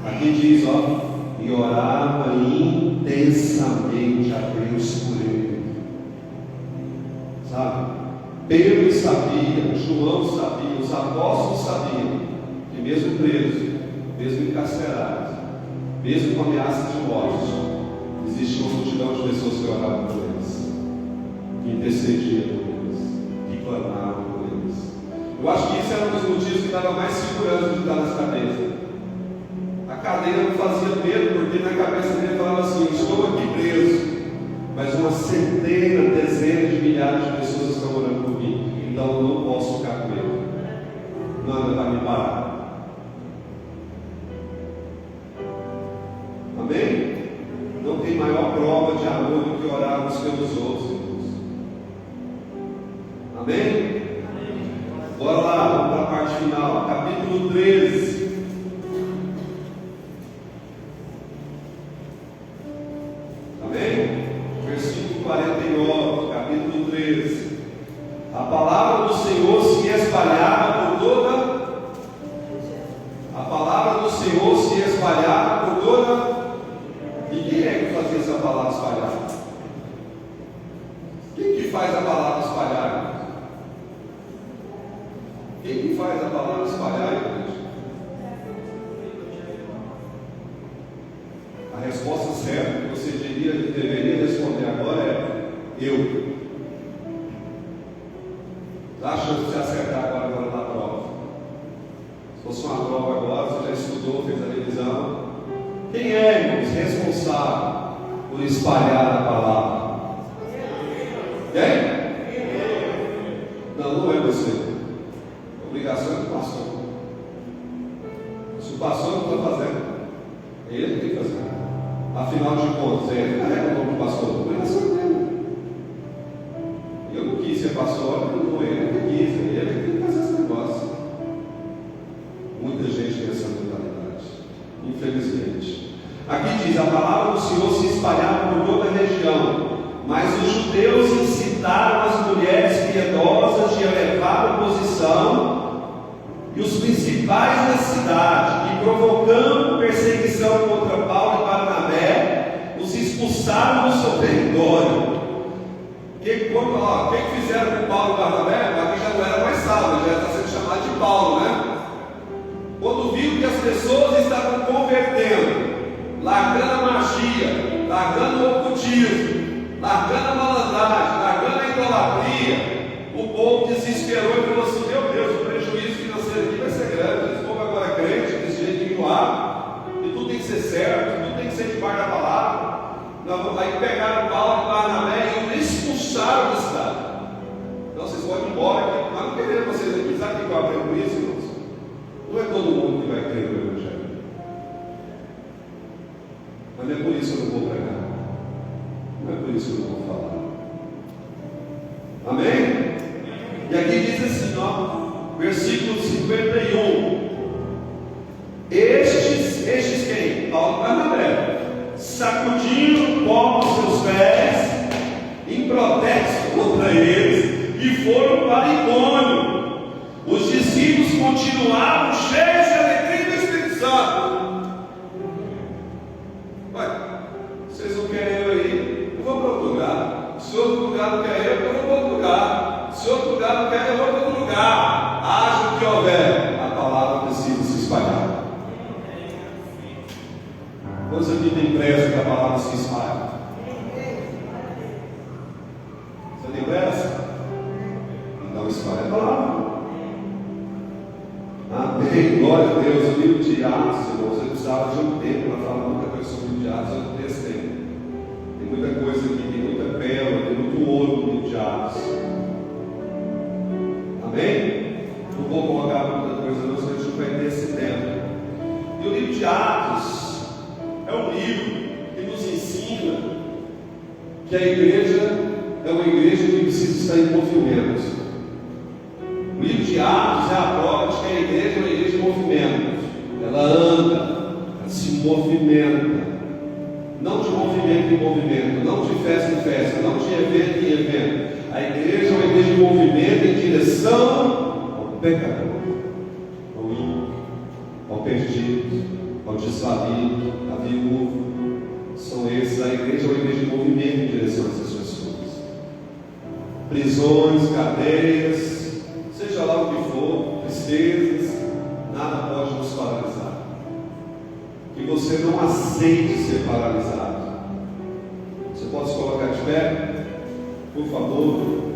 Aqui diz, ó, e orava intensamente a Deus por ele. Sabe? Pedro sabia, João sabia, os apóstolos sabiam que mesmo preso, mesmo encarcerado, mesmo com ameaça de morte, existia uma multidão de pessoas que oravam por eles, que intercediam por eles, que clamavam por eles. Eu acho que isso era um dos motivos que dava mais segurança de estar nas cadeias. A cadeia não fazia medo, porque na cabeça dele falava assim: eu estou aqui preso, mas uma centena, dezenas de milhares de pessoas estão orando por mim, então eu não posso ficar com medo. Nada vai me parar. Amém? Não tem maior prova de amor do que orarmos pelos outros, irmãos. Amém? Bora lá, vamos para a parte final, capítulo 13. Amém? Versículo 49, capítulo 13. A palavra do Senhor se espalhava por toda. A palavra do Senhor se espalhava por toda. E quem é que fazia essa palavra espalhar? Quem que faz a palavra espalhar? Quem que faz a palavra espalhar, igreja? A resposta certa que você deveria responder agora é: eu. Dá a chance de você acertar agora na prova. Se fosse uma prova agora, você já estudou, fez a revisão. Quem é, irmãos, responsável por espalhar a palavra? Quem? Não, não é você. A obrigação é do pastor. Se o pastor não está fazendo, ele tem que fazer. Afinal de contas, ele carrega o nome do pastor. A obrigação dele. Eu não quis ser pastor, não ele que quis. Ele tem que fazer esse negócio. Muita gente tem essa mentalidade, infelizmente. Aqui diz: a palavra do Senhor se espalhava por toda a região, mas os judeus incitaram as mulheres piedosas de elevada posição e os principais da cidade, que provocando perseguição contra Paulo e Barnabé, os expulsaram do seu território. O que fizeram com Paulo e Barnabé? Aqui já não era mais Saulo, já está sendo chamado de Paulo, né? Quando viu que as pessoas estavam convertendo, largando a magia, largando o ocultismo, largando a malandragem, largando a idolatria, o povo desesperou e falou assim: meu Deus, o prejuízo financeiro aqui vai ser grande. Esse povo agora é crente, desse jeito enjoado, e tudo tem que ser certo, tudo tem que ser debaixo da palavra. Aí pegaram Paulo e Barnabé e o expulsaram da cidade. Então vocês podem ir embora aqui. Nós não queremos vocês aqui. Sabe o que eu aprendo com isso, irmãos? Não é todo mundo que vai crer no Evangelho. Mas não é por isso que eu não vou pregar. Não é por isso que eu não vou falar. Amém? E aqui diz assim, ó, versículo 51. Estes quem? Paulo e Barnabé, sacudiram o pó dos seus pés em protesto contra eles e foram para Icônio. Os discípulos continuaram cheios de alegria do Espírito Santo. Ué, vocês não querem eu ir? Eu vou para outro lugar. Se outro lugar não quer eu vou para outro lugar. Se outro lugar não quer, eu vou para outro lugar. Haja o que houver, a palavra precisa se espalhar. Quantos aqui tem pressa que a palavra se espalhe? Você tem pressa? Então espalha a palavra. Amém, glória a Deus. O livro de Atos, irmãos, eu precisava de um tempo para falar muita coisa sobre o livro de Atos. Eu não tenho esse tempo. Tem muita coisa aqui, tem muita pérola, tem muito ouro no livro de Atos. Amém? Não vou colocar muita coisa, não, senão a gente não vai ter esse tempo. E o livro de Atos é um livro que nos ensina que a igreja é uma igreja que precisa estar em movimento. O livro de Atos é a prova de que a igreja é uma igreja em movimento. Ela anda, ela se movimenta. Não de movimento em movimento, não de festa em festa, não de evento em evento. A igreja é uma igreja em movimento em direção ao pecador, ao ímpio, ao perdido, ao desvalido, à viúva. São esses. A igreja é uma igreja em movimento em direção a essas pessoas. Prisões, cadeias, seja lá o que for, tristezas, nada pode nos paralisar. Que você não aceite ser paralisado. Você pode se colocar de pé, por favor.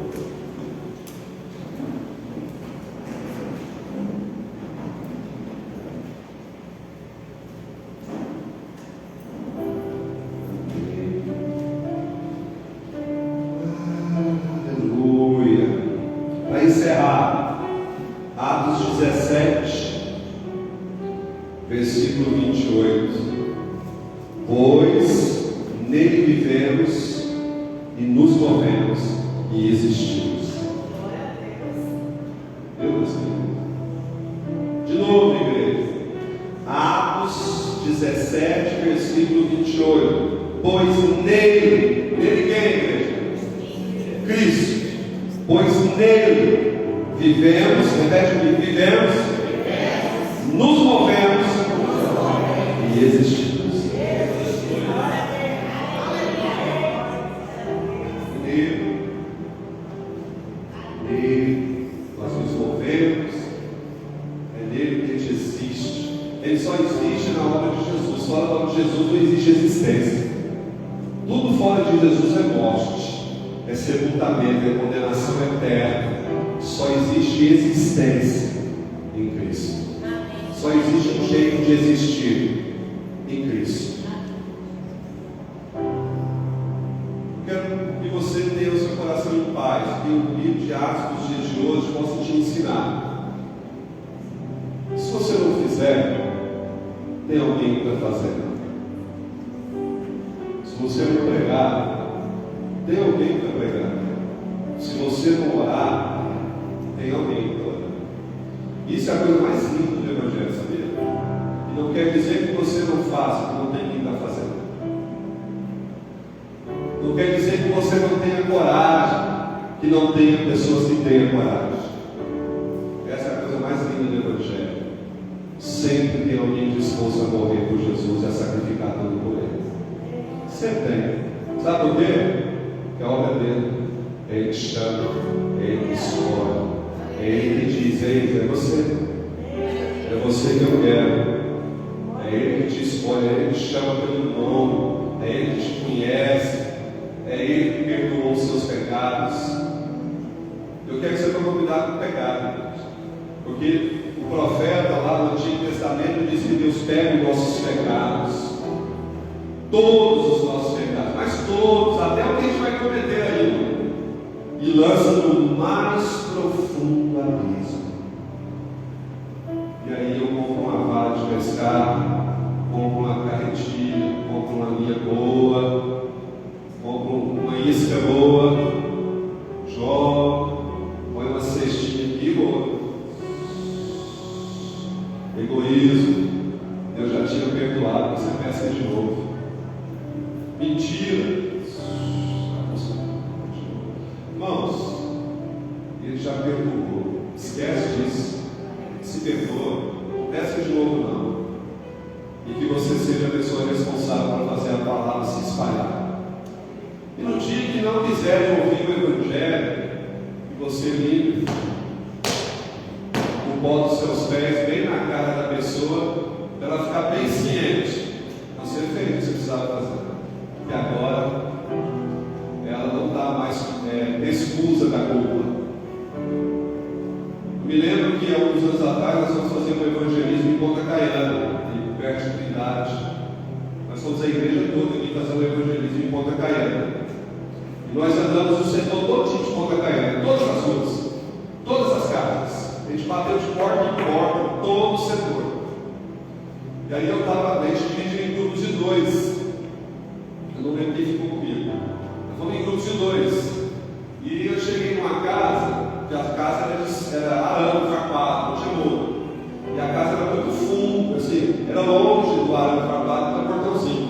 Aleluia. Para encerrar, Atos 17, versículo 28. Pois nele vivemos e nos movemos e existimos. Deus, de novo, igreja. Atos 17, versículo 28. Pois nele quem, igreja? Cristo. Pois nele vivemos, repete comigo, vivemos, nos movemos e existimos. Nele nós nos movemos, é nele que a gente existe. Ele só existe na obra de Jesus. Fora da obra de Jesus não existe existência. Tudo fora de Jesus é morte, é sepultamento, é condenação eterna. Só existe existência em Cristo. Só existe um jeito de existir em Cristo. Quero que você tenha o seu coração em paz, que o livro de Atos dos dias de hoje possa te ensinar. Se você não fizer, tem alguém que está fazendo. Se você não pregar, tem alguém que está pregando. Se você não orar, tem alguém que está orando. Isso é a coisa mais linda do Evangelho, sabia? E não quer dizer que você não faça, que não tem quem está fazendo. Não quer dizer que você não tenha coragem, que não tenha pessoas que tenham coragem. Essa é a coisa mais linda do Evangelho. Sempre tem alguém por Jesus, é sacrificar tudo por Ele. Sempre tem. Sabe por quê? Porque a obra dele. É Ele que chama, é Ele que escolhe, é Ele que diz: ei, é você. É você que eu quero. É Ele que te escolhe, é Ele que te chama pelo nome, é Ele que te conhece, é Ele que perdoou os seus pecados. Eu quero que você tome cuidado com o pecado, porque o profeta lá no Antigo Testamento diz que Deus pega os nossos pecados, todos os nossos pecados, mas todos, até o que a gente vai cometer ainda, e lança no mais profundo abismo. E aí eu compro uma vara de pescar, compro uma carretilha, compro uma linha boa, compro uma isca boa, jogo, põe uma cestinha aqui boa. Egoísmo, Deus já tinha perdoado, você pesca de novo. Mentira, irmãos, Ele já perdoou, esquece disso, se perdoa, não pesca de novo não. E que você seja a pessoa responsável para fazer a palavra se espalhar. E no dia que não quiserem ouvir o Evangelho, que você limpe o pó dos seus pés bem na cara da pessoa, para ela ficar bem ciente. Você fez o que você precisava fazer. E agora ela não está mais expulsa da culpa. Eu me lembro que há alguns anos atrás nós fomos fazer um evangelismo em Ponta Caiana, perto de Trindade. Nós fomos a igreja toda aqui fazer um evangelismo em Ponta Caiana. E nós andamos no setor todo de Ponta Caiana, todas as ruas, todas as casas. A gente bateu de porta em porta, todo o setor. E aí a gente dividiu em grupos de 2. Eu não lembro quem ficou comigo. Nós fomos em grupos de 2. E eu cheguei numa casa, que a casa era arame farpado, não tinha muro. E a casa era muito funda, assim, era longe do arame farpado, era um portãozinho.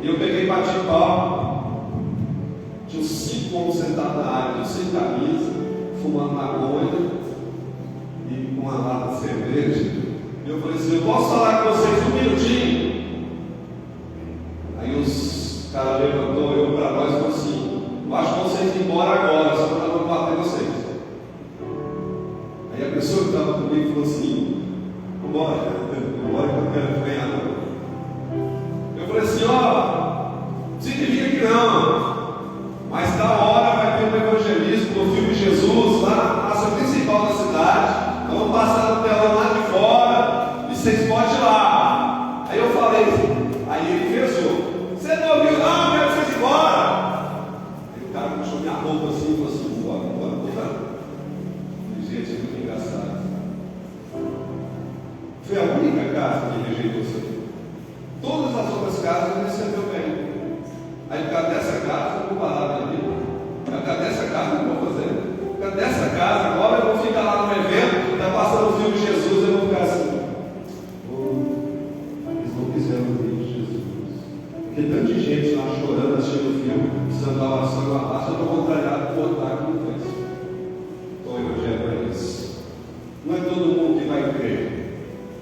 E eu peguei e bati pau. Tinha uns 5 homens sentados na área, sem camisa, fumando maconha e com uma lata de cerveja. E eu falei assim: eu posso falar com vocês um minutinho? Aí os caras levantou, eu para nós e falou assim: eu acho que vocês ir embora agora, só para não bater vocês. Aí a pessoa que estava comigo falou assim: vambora que eu quero ganhar não. Eu falei assim: ó, não se divide aqui não, mas da hora vai ter um evangelismo do filme Jesus lá na praça principal da cidade. Vamos passar no telão lá de fora e vocês podem ir lá. Aí eu falei, aí ele rezou: você não ouviu não, eu quero que vocês ir embora. Aí o cara puxou minha roupa assim e falou assim: bora. Gente, é muito engraçado. Foi a única casa que rejeitou você. Todas as outras casas ele recebeu bem. Aí por causa dessa casa eu vou parar da vida. Por causa dessa casa eu vou fazer. Por causa dessa casa agora eu vou ficar lá no evento, está passando o filme de Jesus, eu vou ficar assim. Eles não quiseram o filme de Jesus. Porque tanta gente lá chorando, assistindo o filme, precisando da oração e uma paz, eu estou contrariado com o otário que não fez. O evangelho para isso. Não é todo mundo que vai crer,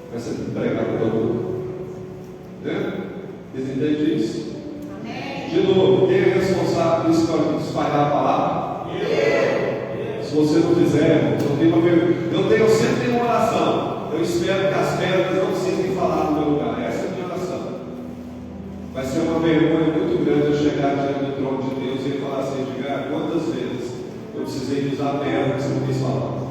vai ser pregado para todo mundo. Né? Vocês entendem isso? Amém. De novo, quem é responsável por espalhar a palavra? Eu. Se você não fizer, eu sempre tenho uma oração. Eu espero que as pedras não precisem falar no meu lugar. Essa é a minha oração. Vai ser uma vergonha muito grande eu chegar diante do trono de Deus e ele falar assim: Edgar, quantas vezes eu precisei usar a pedra que você não quis falar?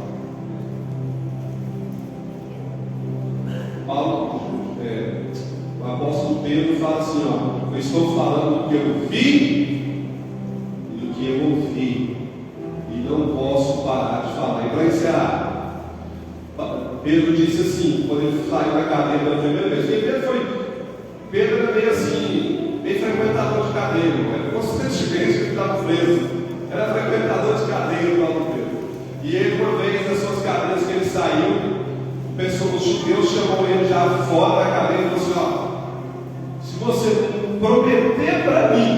O apóstolo Pedro fala assim: ó, eu estou falando do que eu vi e do que eu ouvi, e não posso parar de falar. E para encerrar, Pedro disse assim, quando ele saiu da cadeia pela primeira vez, Pedro era meio assim, meio frequentador de cadeia, era constantemente que estava preso, era frequentador de cadeia do Paulo Pedro. E ele, uma vez nas suas cadeias que ele saiu, o pessoal dos judeus chamou ele já fora da cadeia e falou assim: ó, se você prometer para mim,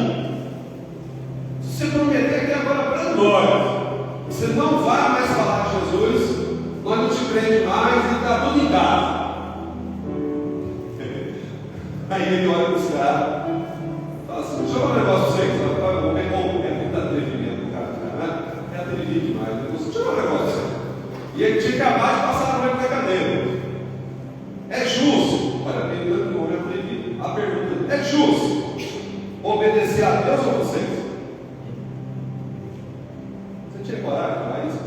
se você prometer aqui agora para nós, você não vai mais falar de Jesus, nós não te prendemos mais e está tudo em casa. Deus ou vocês? Você tinha coragem de falar isso?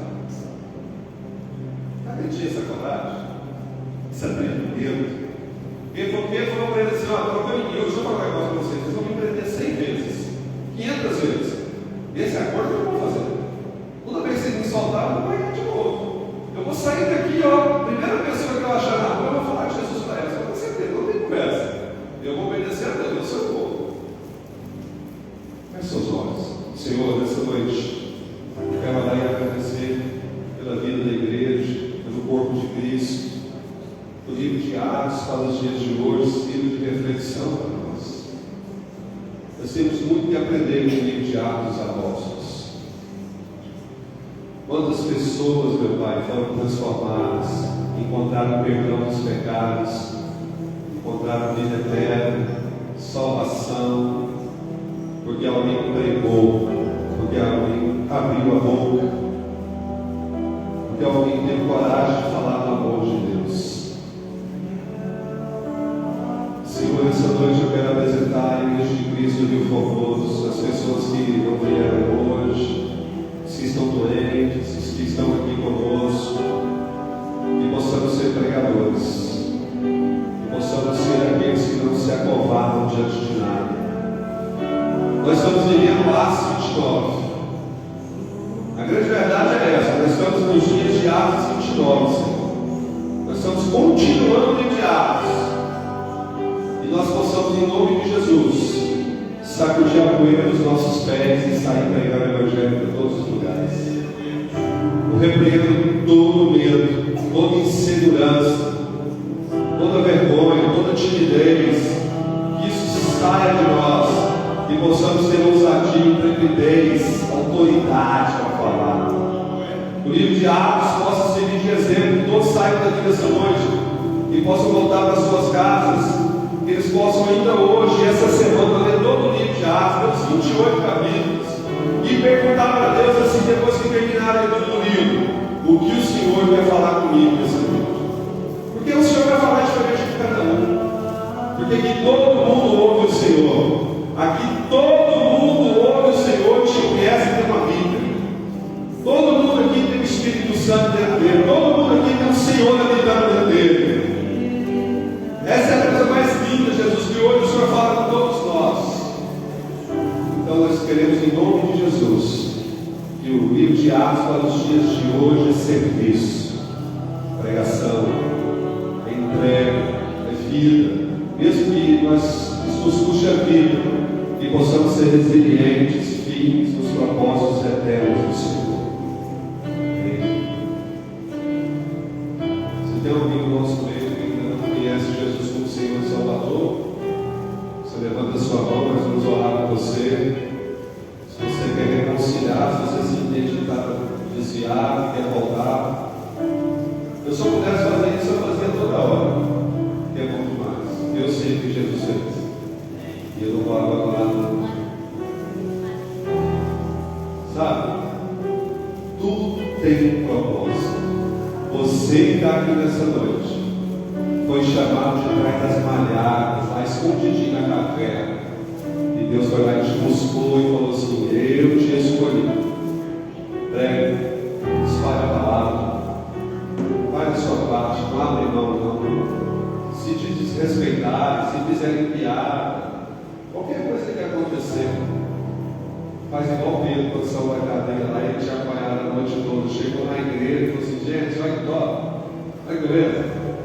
Sabe que tinha essa coragem? Esse atrevimento? Pedro falou para ele assim: eu vou falar um negócio para vocês, vocês vão me prender 100 vezes, 500 vezes. Esse acordo eu vou fazer. Toda vez que vocês me soltaram, eu vou ganhar de novo. Eu vou sair daqui, ó, primeira pessoa que eu achar na rua, eu vou falar de Jesus para ela. Eu tenho certeza, não tem conversa. Eu vou obedecer a Deus, eu sou o povo. Feche seus olhos. Senhor, nessa noite, eu quero orar e agradecer pela vida da igreja, pelo corpo de Cristo. O livro de Atos para os dias de hoje, livro de reflexão para nós. Nós temos muito que aprender com o livro de Atos dos Apóstolos. Quantas pessoas, meu Pai, foram transformadas, encontraram perdão dos pecados, encontraram vida eterna, salvação, porque alguém pregou, porque alguém abriu a boca, porque alguém teve coragem de falar do amor de Deus. Senhor, nessa noite eu quero apresentar a Igreja de Cristo do Rio Formoso, as pessoas que não vieram hoje, os que estão doentes, os que estão aqui conosco, que possamos ser pregadores, que possamos ser aqueles que não se acovardam diante de nada. Nós estamos vivendo Atos 29. A grande verdade é essa, nós estamos nos dias de Atos 29, Senhor. Nós estamos continuando em Atos. E nós possamos, em nome de Jesus, sacudir a poeira dos nossos pés e sair pregando o Evangelho para todos os lugares. Eu repreendo todo medo, toda insegurança, toda vergonha, toda timidez, que isso saia de nós e possamos ter ousadia, intrepidez, autoridade para falar. O livro de Atos possa servir de exemplo, todos saiam daqui nessa noite e possam voltar para suas casas. Que eles possam ainda hoje, essa semana, ler todo o livro de Atos, os 28 capítulos, e perguntar para Deus assim, depois que terminarem todo o livro, o que o Senhor vai falar comigo nessa noite. Porque o Senhor vai falar diferente de cada um. Porque aqui todo mundo ouve o Senhor. Aqui todo mundo ouve o Senhor, te conhece e tem uma Bíblia. Todo mundo aqui tem o Espírito Santo dentro dele. Todo mundo aqui tem o Senhor habitando dentro dele. Essa é a coisa mais linda, Jesus, que hoje o Senhor fala com todos nós. Então nós queremos, em nome de Jesus, que o livro de Atos para os dias de hoje é serviço, pregação, é entrega, é vida. Mesmo que nos custe a vida, que possamos ser resilientes, firmes nos propósitos eternos do Senhor. Se tem alguém no nosso meio conhece Jesus como Senhor e Salvador, você levanta a sua mão, nós vamos orar por você. Se você quer reconciliar, se você se entende que está desviado, quer voltar, eu só pudesse fazer isso, eu fazia toda hora, que é bom demais. Eu sei que Jesus fez e eu não vou abandonar nunca. Sabe, tudo tem um propósito. Você que está aqui nessa noite foi chamado de trás das malhadas, lá escondidinho na caverna. E Deus foi lá e te buscou e falou assim: eu te escolhi. Prega, espalha a palavra, faz a sua parte, não abre mão, não. Se te desrespeitar, se fizerem piada, qualquer coisa que acontecer, faz igual Pedro quando saiu da cadeia lá, ele tinha apanhado a noite toda. Chegou na igreja e falou assim: gente, olha que dó, olha que beleza.